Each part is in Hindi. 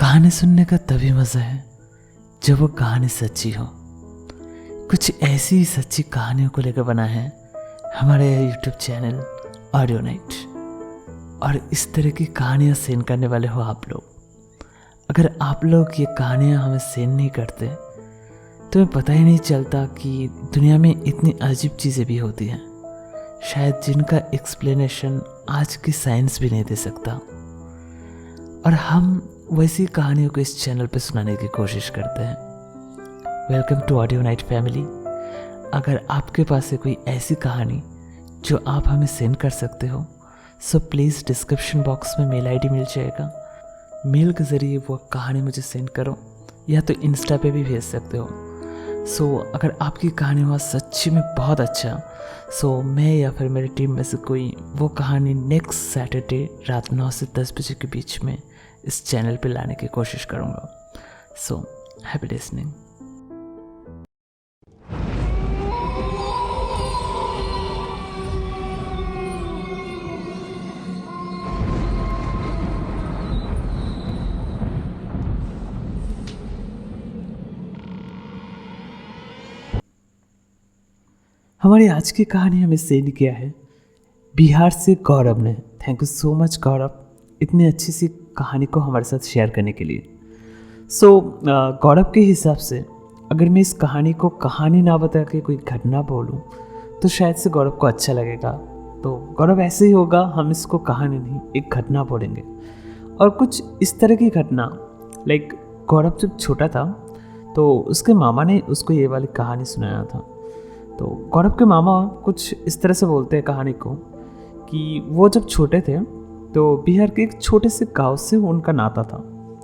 कहानी सुनने का तभी मज़ा है जब वो कहानी सच्ची हो। कुछ ऐसी ही सच्ची कहानियों को लेकर बना है हमारे यूट्यूब चैनल ऑडियो नाइट। और इस तरह की कहानियाँ सेंड करने वाले हो आप लोग। अगर आप लोग ये कहानियाँ हमें सेंड नहीं करते तो हमें पता ही नहीं चलता कि दुनिया में इतनी अजीब चीज़ें भी होती हैं, शायद जिनका एक्सप्लेनेशन आज की साइंस भी नहीं दे सकता। और हम वैसी कहानियों को इस चैनल पर सुनाने की कोशिश करते हैं। Welcome to audio night family. अगर आपके पास है कोई ऐसी कहानी जो आप हमें सेंड कर सकते हो, सो प्लीज़ डिस्क्रिप्शन बॉक्स में मेल आईडी मिल जाएगा। मेल के ज़रिए वो कहानी मुझे सेंड करो, या तो इंस्टा पे भी भेज सकते हो। सो अगर आपकी कहानी हुआ सच्ची में बहुत अच्छा, सो मैं या फिर मेरी टीम में से कोई वो कहानी नेक्स्ट सैटरडे रात 9 से 10 बजे के बीच में इस चैनल पे लाने की कोशिश करूँगा। So happy listening. हमारी आज की कहानी हमें सेंड किया है बिहार से गौरव ने। थैंक यू सो मच गौरव, इतनी अच्छी सी कहानी को हमारे साथ शेयर करने के लिए। गौरव के हिसाब से अगर मैं इस कहानी को कहानी ना बता के कोई घटना बोलूं तो शायद से गौरव को अच्छा लगेगा। तो गौरव ऐसे ही होगा, हम इसको कहानी नहीं एक घटना बोलेंगे। और कुछ इस तरह की घटना, लाइक गौरव जब छोटा था तो उसके मामा ने उसको ये वाली कहानी सुनाया था। तो गौरव के मामा कुछ इस तरह से बोलते हैं कहानी को कि वो जब छोटे थे तो बिहार के एक छोटे से गांव से उनका नाता था,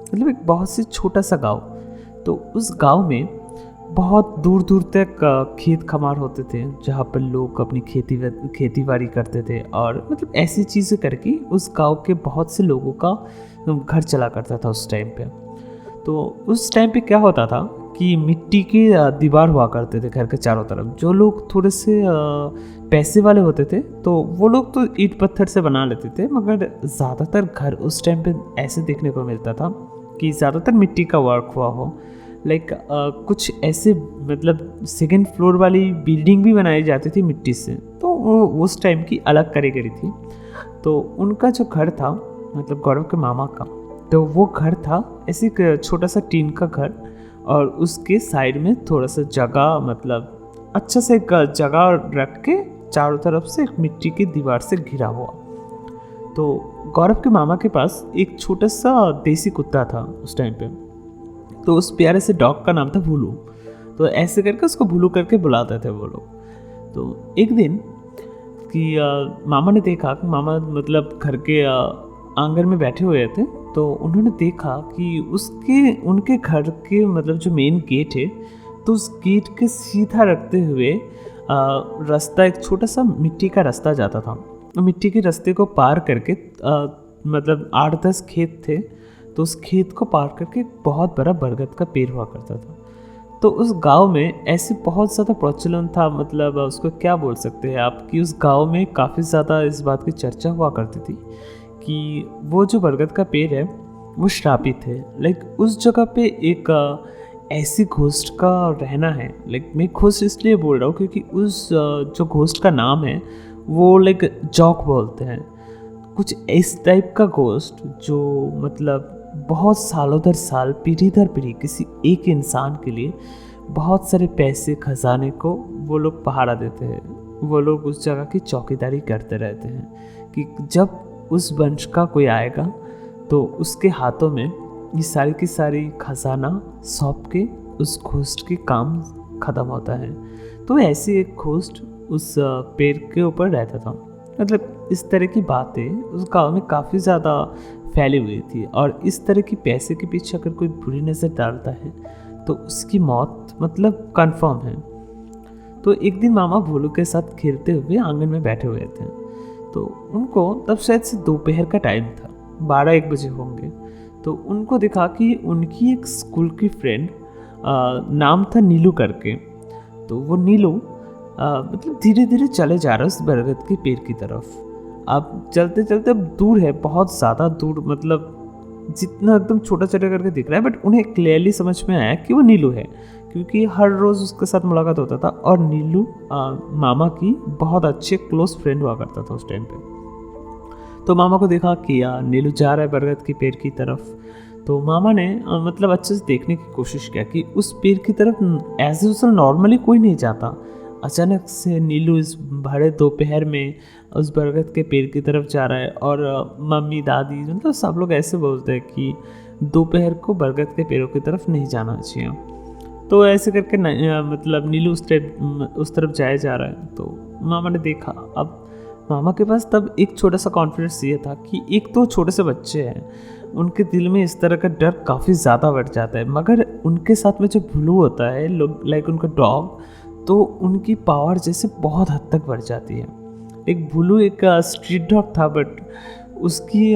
मतलब एक बहुत सी छोटा सा गांव। तो उस गांव में बहुत दूर दूर तक खेत खमार होते थे जहाँ पर लोग अपनी खेती बाड़ी करते थे, और मतलब ऐसी चीज़ें करके उस गांव के बहुत से लोगों का घर चला करता था उस टाइम पे। तो उस टाइम पे क्या होता था कि मिट्टी की दीवार हुआ करते थे घर के चारों तरफ। जो लोग थोड़े से पैसे वाले होते थे तो वो लोग तो ईंट पत्थर से बना लेते थे, मगर ज़्यादातर घर उस टाइम पे ऐसे देखने को मिलता था कि ज़्यादातर मिट्टी का वर्क हुआ हो। लाइक कुछ ऐसे मतलब सेकंड फ्लोर वाली बिल्डिंग भी बनाई जाती थी मिट्टी से। तो वो उस टाइम की अलग कारीगरी थी। तो उनका जो घर था, मतलब गौरव के मामा का, तो वो घर था ऐसे एक छोटा सा टीन का घर, और उसके साइड में थोड़ा सा जगह, मतलब अच्छा से एक जगह रख के चारों तरफ से एक मिट्टी की दीवार से घिरा हुआ। तो गौरव के मामा के पास एक छोटा सा देसी कुत्ता था उस टाइम पे। तो उस प्यारे से डॉग का नाम था भूलू। तो ऐसे करके उसको भूलू करके बुलाते थे वो लोग। तो एक दिन कि मामा ने देखा कि मामा मतलब घर के आंगन में बैठे हुए थे। तो उन्होंने देखा कि उनके घर के मतलब जो मेन गेट है, तो उस गेट के सीधा रखते हुए रास्ता, एक छोटा सा मिट्टी का रास्ता जाता था। मिट्टी के रास्ते को पार करके मतलब 8-10 खेत थे। तो उस खेत को पार करके एक बहुत बड़ा बरगद का पेड़ हुआ करता था। तो उस गांव में ऐसे बहुत ज़्यादा प्रचलन था, मतलब उसको क्या बोल सकते हैं आप, कि उस गांव में काफ़ी ज़्यादा इस बात की चर्चा हुआ करती थी कि वो जो बरगद का पेड़ है वो श्रापित है। लाइक उस जगह पे एक ऐसी घोस्ट का रहना है। लाइक मैं घोस्ट इसलिए बोल रहा हूँ क्योंकि उस जो घोस्ट का नाम है वो लाइक जॉक बोलते हैं। कुछ इस टाइप का घोस्ट जो मतलब बहुत सालों दर साल, पीढ़ी दर पीढ़ी किसी एक इंसान के लिए बहुत सारे पैसे, खजाने को वो लोग पहारा देते हैं। वो लोग उस जगह की चौकीदारी करते रहते हैं कि जब उस वंश का कोई आएगा तो उसके हाथों में ये सारी की सारी खजाना सौंप के उस घोस्ट के काम ख़त्म होता है। तो ऐसी एक घोस्ट उस पेड़ के ऊपर रहता था। मतलब इस तरह की बातें उस गांव में काफ़ी ज़्यादा फैली हुई थी। और इस तरह की पैसे के पीछे अगर कोई बुरी नज़र डालता है तो उसकी मौत मतलब कंफर्म है। तो एक दिन मामा भोलू के साथ खेलते हुए आंगन में बैठे हुए थे। तो उनको तब शायद से दोपहर का टाइम था, 12-1 बजे होंगे। तो उनको देखा कि उनकी एक स्कूल की फ्रेंड, नाम था नीलू करके। तो वो नीलू मतलब धीरे धीरे चले जा रहा है उस बरगद के पेड़ की तरफ। अब चलते चलते अब दूर है, बहुत ज़्यादा दूर, मतलब जितना एकदम छोटा छोटा करके दिख रहा है, बट उन्हें क्लियरली समझ में आया कि वो नीलू है, क्योंकि हर रोज़ उसके साथ मुलाकात होता था और नीलू मामा की बहुत अच्छे क्लोज फ्रेंड हुआ करता था उस टाइम पे। तो मामा को देखा कि नीलू जा रहा है बरगद के पेड़ की तरफ, तो मामा ने मतलब अच्छे से देखने की कोशिश किया कि उस पेड़ की तरफ एज यूजुअल नॉर्मली कोई नहीं जाता। अचानक से नीलू इस भरे दोपहर में उस बरगद के पेड़ की तरफ जा रहा है और मम्मी दादी मतलब सब लोग ऐसे बोलते हैं कि दोपहर को बरगद के पेड़ों की तरफ नहीं जाना चाहिए। तो ऐसे करके मतलब नीलू उस तरफ जाए जा रहा है। तो मामा ने देखा, अब मामा के पास तब एक छोटा सा कॉन्फिडेंस ये था कि एक तो छोटे से बच्चे हैं, उनके दिल में इस तरह का डर काफ़ी ज़्यादा बढ़ जाता है, मगर उनके साथ में जो भुलू होता है लोग लाइक उनका डॉग, तो उनकी पावर जैसे बहुत हद तक बढ़ जाती है। एक भुलू एक स्ट्रीट डॉग था, बट उसकी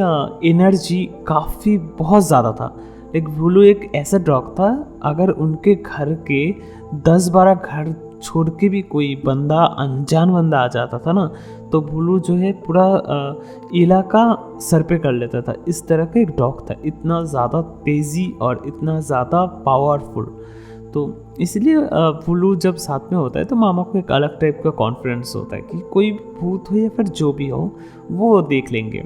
एनर्जी काफ़ी बहुत ज़्यादा था। एक भुलू एक ऐसा डॉग था, अगर उनके घर के 10-12 घर छोड़ के भी कोई बंदा अनजान बंदा आ जाता था ना, तो भुलू जो है पूरा इलाका सर पे कर लेता था। इस तरह का एक डॉग था, इतना ज़्यादा तेज़ी और इतना ज़्यादा पावरफुल। तो इसलिए भुलू जब साथ में होता है तो मामा को एक अलग टाइप का कॉन्फिडेंस होता है कि कोई भूत हो या फिर जो भी हो वो देख लेंगे।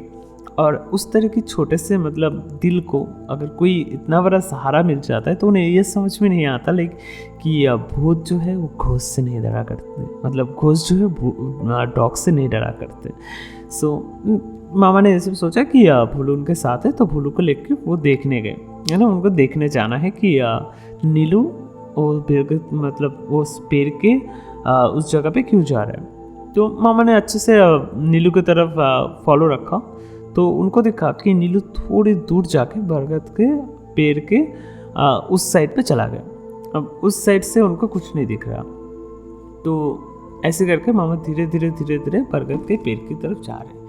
और उस तरह की छोटे से मतलब दिल को अगर कोई इतना बड़ा सहारा मिल जाता है तो उन्हें ये समझ में नहीं आता लाइक कि भूत जो है वो घोस्ट से नहीं डरा करते, मतलब घोस्ट जो है डॉग से नहीं डरा करते। सो मामा ने ऐसे सोचा कि भुलू उनके साथ है, तो भुलू को लेकर वो देखने गए, है ना, उनको देखने जाना है कि नीलू मतलब वो उस पेड़ के उस जगह पे क्यों जा रहा है। तो मामा ने अच्छे से नीलू की तरफ फॉलो रखा, तो उनको दिखा कि नीलू थोड़ी दूर जाके बरगद के पेड़ के उस साइड पे चला गया। अब उस साइड से उनको कुछ नहीं दिख रहा, तो ऐसे करके मामा धीरे धीरे बरगद के पेड़ की तरफ जा रहे।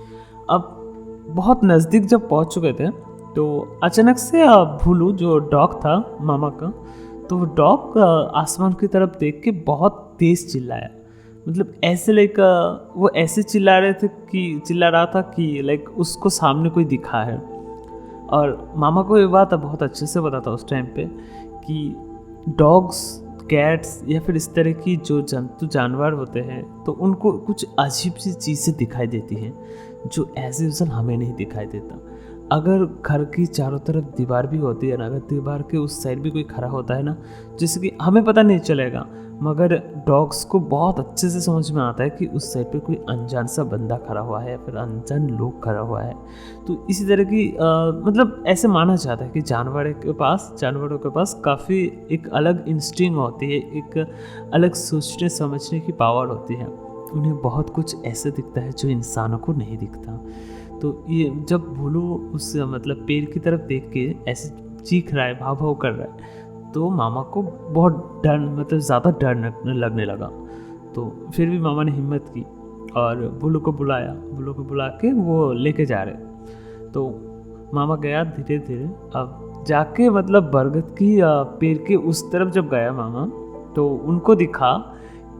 अब बहुत नज़दीक जब पहुंच चुके थे तो अचानक से भुलू जो डॉग था मामा का, तो वो डॉग आसमान की तरफ देख के बहुत तेज़ चिल्लाया। मतलब ऐसे लाइक वो ऐसे चिल्ला रहा था कि लाइक उसको सामने कोई दिखा है। और मामा को ये बात बहुत अच्छे से पता था उस टाइम पे कि डॉग्स, कैट्स या फिर इस तरह की जो जंतु जानवर होते हैं तो उनको कुछ अजीब सी चीज़ें दिखाई देती हैं जो एज यूजुअल हमें नहीं दिखाई देता। अगर घर की चारों तरफ दीवार भी होती है ना, अगर दीवार के उस साइड भी कोई खड़ा होता है ना, जैसे कि हमें पता नहीं चलेगा, मगर डॉग्स को बहुत अच्छे से समझ में आता है कि उस साइड पे कोई अनजान सा बंदा खड़ा हुआ है या फिर अनजान लोग खड़ा हुआ है। तो इसी तरह की मतलब ऐसे माना जाता है कि जानवरों के पास काफ़ी एक अलग इंस्टिंक्ट होती है, एक अलग सोचने समझने की पावर होती है। उन्हें बहुत कुछ ऐसे दिखता है जो इंसानों को नहीं दिखता। तो ये जब भुलू उस मतलब पेड़ की तरफ देख के ऐसे चीख रहा है, भाव भाव कर रहा है, तो मामा को बहुत डर, मतलब ज़्यादा डर लगने लगा। तो फिर भी मामा ने हिम्मत की और भुलू को बुला के वो लेके जा रहे। तो मामा गया धीरे धीरे, अब जाके मतलब बरगद की पेड़ के उस तरफ जब गया मामा, तो उनको दिखा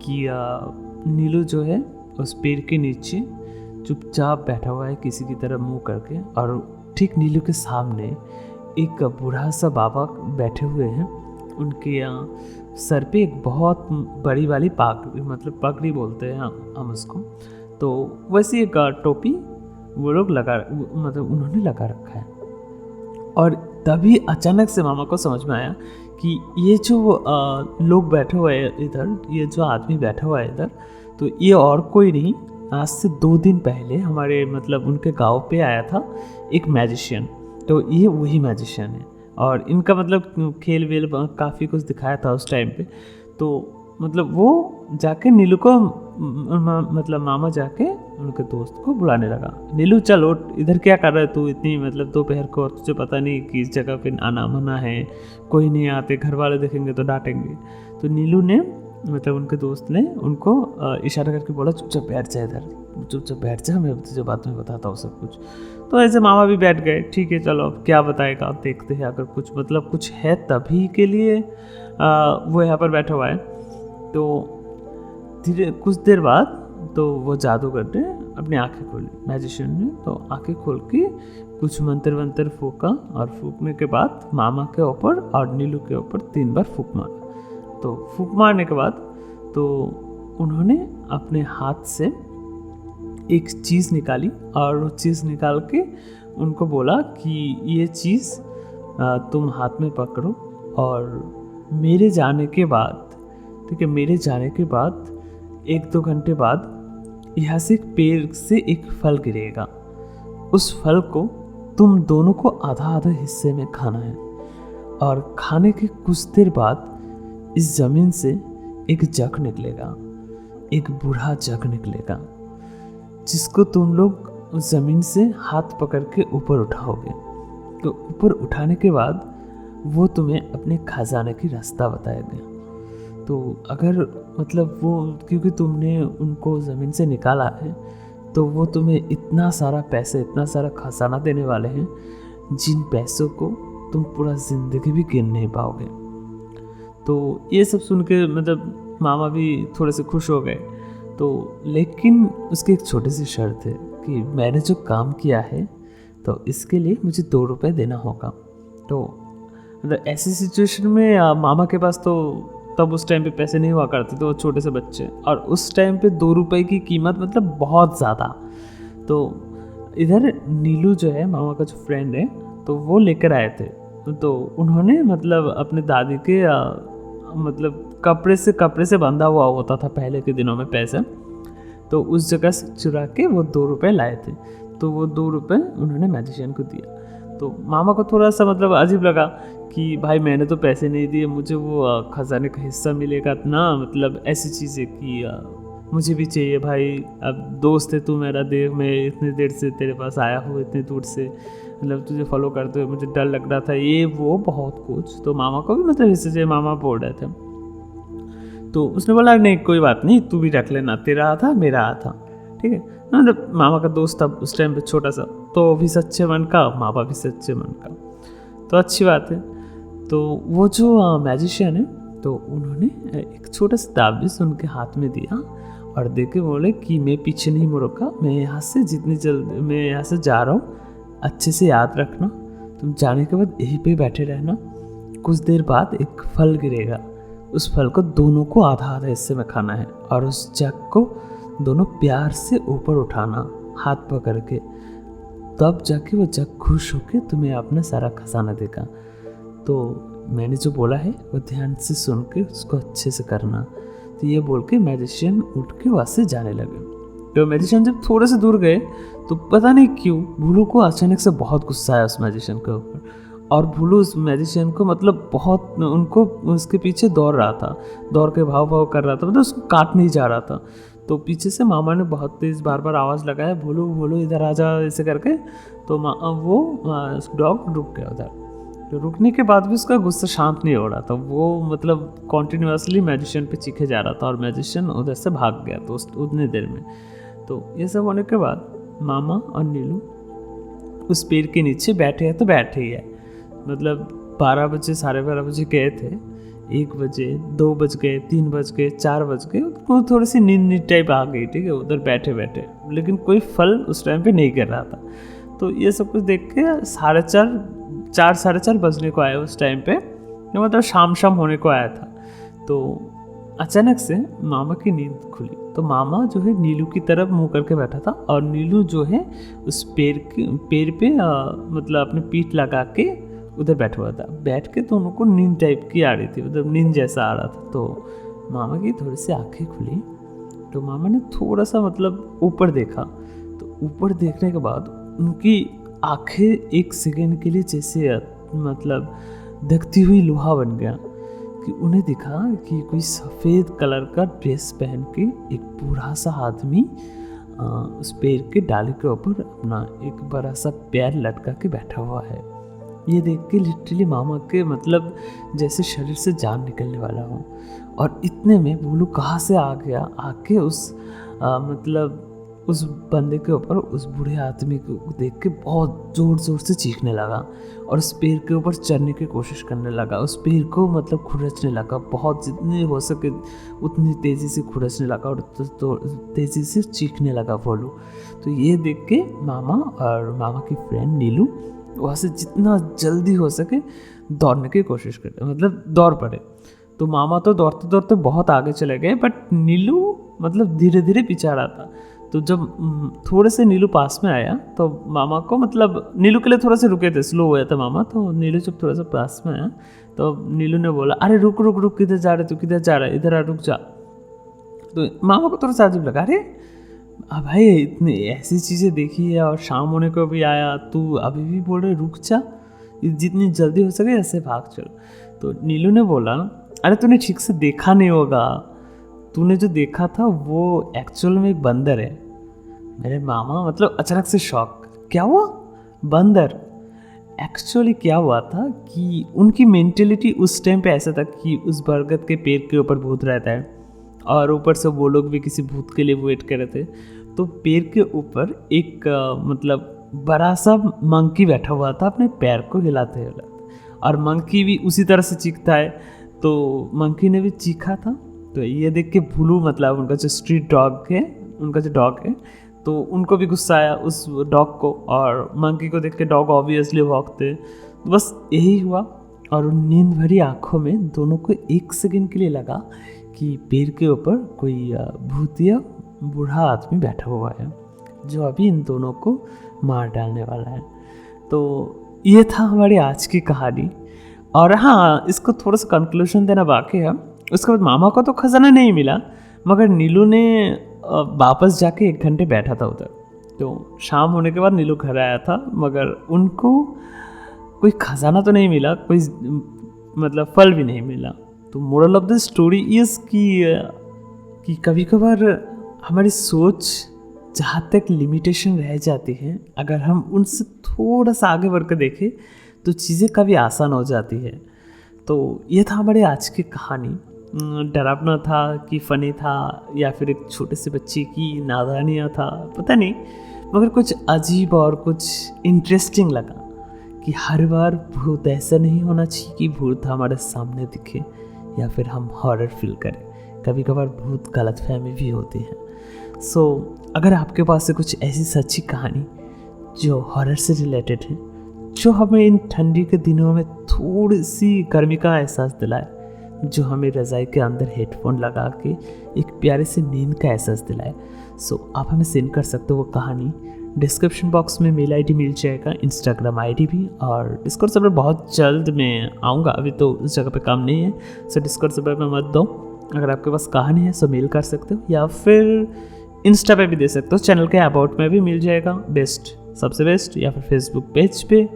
कि नीलू जो है उस पेड़ के नीचे चुपचाप बैठा हुआ है किसी की तरह मुंह करके, और ठीक नीलू के सामने एक बूढ़ा सा बाबा बैठे हुए हैं। उनके सर पे एक बहुत बड़ी वाली पगड़ी, मतलब पगड़ी बोलते हैं हम उसको, तो वैसी एक टोपी वो लोग मतलब उन्होंने लगा रखा है। और तभी अचानक से मामा को समझ में आया कि ये जो लोग बैठे हुए हैं इधर, ये जो आदमी बैठा हुआ है इधर, तो ये और कोई नहीं, आज से 2 दिन पहले हमारे मतलब उनके गांव पे आया था एक मैजिशियन। तो ये वही मैजिशियन है और इनका मतलब खेल वेल काफ़ी कुछ दिखाया था उस टाइम पे। तो मतलब वो जाके नीलू को मतलब मामा जाके उनके दोस्त को बुलाने लगा, नीलू चल उठ, इधर क्या कर रहा है तू इतनी मतलब दोपहर को, तुझे पता नहीं कि इस जगह पे आना मना है, कोई नहीं आते, घर वाले देखेंगे तो डांटेंगे। तो नीलू ने मतलब उनके दोस्त ने उनको इशारा करके बोला चुपचाप बैठ जा इधर, चुपचाप बैठ जा, मैं तुझे बाद में बताता हूँ सब कुछ। तो ऐसे मामा भी बैठ गए, ठीक है चलो अब क्या बताएगा, अब देखते हैं, अगर कुछ मतलब कुछ है तभी के लिए वो यहाँ पर बैठा हुआ है। तो धीरे कुछ देर बाद तो वो जादूगर ने अपनी आंखें खोली, मैजिशियन ने, तो आंखें खोल के कुछ मंत्र वंत्र फूका और फूकने के बाद मामा के ऊपर और नीलू के ऊपर 3 बार फूक मारा। तो फूक मारने के बाद तो उन्होंने अपने हाथ से एक चीज़ निकाली और वो चीज़ निकाल के उनको बोला कि ये चीज़ तुम हाथ में पकड़ो और मेरे जाने के बाद, ठीक है, मेरे जाने के बाद 1-2 घंटे बाद यहाँ से एक पेड़ से एक फल गिरेगा। उस फल को तुम दोनों को आधा आधा हिस्से में खाना है और खाने के कुछ देर बाद इस ज़मीन से एक जग निकलेगा, एक बूढ़ा जग निकलेगा जिसको तुम लोग उस ज़मीन से हाथ पकड़ के ऊपर उठाओगे। तो ऊपर उठाने के बाद वो तुम्हें अपने खजाने की रास्ता बताएगा। तो अगर मतलब वो, क्योंकि तुमने उनको ज़मीन से निकाला है, तो वो तुम्हें इतना सारा पैसे, इतना सारा खजाना देने वाले हैं जिन पैसों को तुम पूरा ज़िंदगी भी गिन नहीं पाओगे। तो ये सब सुन के मतलब मामा भी थोड़े से खुश हो गए। तो लेकिन उसकी एक छोटी सी शर्त है कि मैंने जो काम किया है तो इसके लिए मुझे 2 रुपये देना होगा। तो मतलब ऐसी सिचुएशन में मामा के पास तो तब उस टाइम पे पैसे नहीं हुआ करते थे, वो छोटे से बच्चे, और उस टाइम पे 2 रुपये की कीमत मतलब बहुत ज़्यादा। तो इधर नीलू जो है मामा का जो फ्रेंड है, तो वो लेकर आए थे। तो उन्होंने मतलब अपने दादी के मतलब कपड़े से बंधा हुआ होता था पहले के दिनों में पैसा, तो उस जगह से चुरा के वो 2 रुपये लाए थे। तो वो 2 रुपये उन्होंने मैजिशियन को दिया। तो मामा को थोड़ा सा मतलब अजीब लगा कि भाई मैंने तो पैसे नहीं दिए, मुझे वो खजाने का हिस्सा मिलेगा ना, मतलब ऐसी चीज़ें कि मुझे भी चाहिए भाई, अब दोस्त है तू मेरा, देख मैं इतनी देर से तेरे पास आया हूँ, इतनी दूर से, मतलब तुझे फॉलो करते हुए मुझे डर लग रहा था, ये वो बहुत कुछ। तो मामा को भी मतलब हिस्से से मामा बोल रहे थे। तो उसने बोला नहीं कोई बात नहीं, तू भी रख लेना, तेरा हाथ था मेरा हाथ था, ठीक है। मतलब मामा का दोस्त था उस टाइम पे छोटा सा, तो भी सच्चे मन का, मामा भी सच्चे मन का, तो अच्छी बात है। तो वो जो मैजिशियन है, तो उन्होंने एक छोटा सा ताबीज़ उनके हाथ में दिया और दे के बोले कि मैं पीछे नहीं मुड़ूंगा, मैं यहाँ से जितनी जल्द मैं यहाँ से जा रहा हूँ, अच्छे से याद रखना, तुम जाने के बाद यहीं पे बैठे रहना, कुछ देर बाद एक फल गिरेगा, उस फल को दोनों को आधा आधा हिस्से में खाना है और उस जग को दोनों प्यार से ऊपर उठाना हाथ पकड़ के, तब जाके वो जग खुश होके तुम्हें अपना सारा खजाना देगा। तो मैंने जो बोला है वो ध्यान से सुन के उसको अच्छे से करना। तो ये बोल के मैजिशियन उठ के वहाँ से जाने लगे। तो मैजिशियन जब थोड़े से दूर गए तो पता नहीं क्यों भूलू को अचानक से बहुत गुस्सा आया उस मैजिशियन के ऊपर, और भूलू उस मैजिशियन को मतलब बहुत उनको उसके पीछे दौड़ रहा था, दौड़ के भाव कर रहा था, मतलब उसको काट नहीं जा रहा था। तो पीछे से मामा ने बहुत तेज़ बार बार आवाज़ लगाया, भूलू भूलू इधर आ जा, ऐसे करके। तो वो डॉग रुक गया उधर। तो रुकने के बाद भी उसका गुस्सा शांत नहीं हो रहा था, वो मतलब कॉन्टिन्यूसली मैजिशियन पे चीखे जा रहा था और मैजिशियन उधर से भाग गया तो उतनी देर में। तो ये सब होने के बाद मामा और नीलू उस पेड़ के नीचे बैठे हैं, तो बैठे ही है, मतलब 12 बजे 12:30 बजे गए थे, 1 बजे 2 बज गए, 3 बज गए, 4 बज गए, उनको थोड़ी सी नींद टाइप आ गई, ठीक है, उधर बैठे बैठे, लेकिन कोई फल उस टाइम पे नहीं कर रहा था। तो ये सब कुछ देख के 4:30 बजने को आया उस टाइम पे, मतलब शाम होने को आया था। तो अचानक से मामा की नींद खुली, तो मामा जो है नीलू की तरफ मुंह करके बैठा था और नीलू जो है उस पेड़ पे मतलब अपनी पीठ लगा के उधर बैठा हुआ था। बैठ के तो उनको नींद टाइप की आ रही थी, मतलब नींद जैसा आ रहा था। तो मामा की थोड़ी सी आंखें खुली, तो मामा ने थोड़ा सा मतलब ऊपर देखा। तो ऊपर देखने के बाद उनकी आंखें 1 सेकेंड के लिए जैसे मतलब दखती हुई लोहा बन गया, कि उन्हें दिखा कि कोई सफ़ेद कलर का ड्रेस पहन के एक बूढ़ा सा आदमी उस पेड़ के डाली के ऊपर अपना एक बड़ा सा पैर लटका के बैठा हुआ है। ये देख के लिटरली मामा के मतलब जैसे शरीर से जान निकलने वाला हो। और इतने में भूलू कहाँ से आ गया, आके उस मतलब उस बंदे के ऊपर उस बूढ़े आदमी को देख के बहुत ज़ोर ज़ोर से चीखने लगा और उस पेड़ के ऊपर चढ़ने की कोशिश करने लगा, उस पेड़ को मतलब खुरचने लगा, बहुत जितनी हो सके उतनी तेज़ी से खुरचने लगा और तो तेज़ी से चीखने लगा भोलू। तो ये देख के मामा और मामा की फ्रेंड नीलू वहाँ से जितना जल्दी हो सके दौड़ने की कोशिश करते, मतलब दौड़ पड़े। तो मामा तो दौड़ते दौड़ते बहुत आगे चले गए, बट नीलू मतलब धीरे धीरे पीछे आ रहा था। तो जब थोड़े से नीलू पास में आया तो मामा को मतलब नीलू के लिए थोड़ा सा रुके थे, स्लो हुआ था मामा। तो नीलू जब थोड़ा सा पास में आया तो नीलू ने बोला, अरे रुक रुक रुक, किधर जा रहे तू, किधर जा रहा है, इधर आ, रुक जा। तो मामा को थोड़ा सा अजीब लगा, अरे भाई इतनी ऐसी चीज़ें देखी है और शाम होने को भी आया, तू अभी भी बोल रहे रुक जा, जितनी जल्दी हो सके ऐसे भाग चल। तो नीलू ने बोला, अरे तूने ठीक से देखा नहीं होगा, तूने जो देखा था वो एक्चुअल में एक बंदर है। मेरे मामा मतलब अचानक से शॉक, क्या हुआ? बंदर? एक्चुअली क्या हुआ था कि उनकी मेंटेलिटी उस टाइम पे ऐसा था कि उस बरगद के पेड़ के ऊपर भूत रहता है और ऊपर से वो लोग भी किसी भूत के लिए वेट कर रहे थे। तो पेड़ के ऊपर एक मतलब बड़ा सा मंकी बैठा हुआ था अपने पैर को हिलाते हिलाते, और मंकी भी उसी तरह से चीखता है। तो मंकी ने भी चीखा था। तो ये देख के भूलू मतलब उनका जो स्ट्रीट डॉग है, उनका जो डॉग है, तो उनको भी गुस्सा आया उस डॉग को, और मंकी को देख के डॉग ऑब्वियसली भौंकते। तो बस यही हुआ और उन नींद भरी आँखों में दोनों को एक सेकंड के लिए लगा कि पेड़ के ऊपर कोई भूतिया बूढ़ा आदमी बैठा हुआ है जो अभी इन दोनों को मार डालने वाला है। तो ये था हमारी आज की कहानी। और हाँ, इसको थोड़ा सा कंक्लूजन देना बाकी है। उसके बाद मामा को तो खजाना नहीं मिला, मगर नीलू ने वापस जाके 1 घंटे बैठा था उधर। तो शाम होने के बाद नीलू घर आया था, मगर उनको कोई खजाना तो नहीं मिला, कोई मतलब फल भी नहीं मिला। तो moral of the story is कि कभी कभार हमारी सोच जहाँ तक लिमिटेशन रह जाती है, अगर हम उनसे थोड़ा सा आगे बढ़ कर देखें तो चीज़ें काफ़ी आसान हो जाती है। तो ये था हमारे आज की कहानी। डरावना था कि फ़नी था या फिर एक छोटे से बच्चे की नादानियाँ था, पता नहीं, मगर कुछ अजीब और कुछ इंटरेस्टिंग लगा कि हर बार भूत ऐसा नहीं होना चाहिए कि भूत हमारे सामने दिखे या फिर हम हॉरर फील करें। कभी कभार भूत गलतफहमी भी होती है। सो अगर आपके पास से कुछ ऐसी सच्ची कहानी जो हॉरर से रिलेटेड है, जो हमें इन ठंडी के दिनों में थोड़ी सी गर्मी का एहसास दिलाए, जो हमें रज़ाई के अंदर हेडफोन लगा के एक प्यारे से नींद का एहसास दिलाए, सो आप हमें सेंड कर सकते हो वो कहानी। डिस्क्रिप्शन बॉक्स में मेल आईडी मिल जाएगा, इंस्टाग्राम आईडी भी, और डिस्कॉर्ड सर्वर बहुत जल्द मैं आऊँगा, अभी तो उस जगह पे काम नहीं है। सो डिस्कॉर्ड सर्वर में मत दो। अगर आपके पास कहानी है सो मेल कर सकते हो या फिर इंस्टा पे भी दे सकते हो, चैनल के अबाउट में भी मिल जाएगा, बेस्ट सबसे बेस्ट, या फिर फेसबुक पेज पे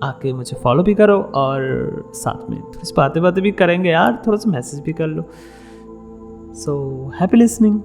आके मुझे फॉलो भी करो और साथ में थोड़ी सी बातें भी करेंगे यार, थोड़ा सा मैसेज भी कर लो। So happy listening.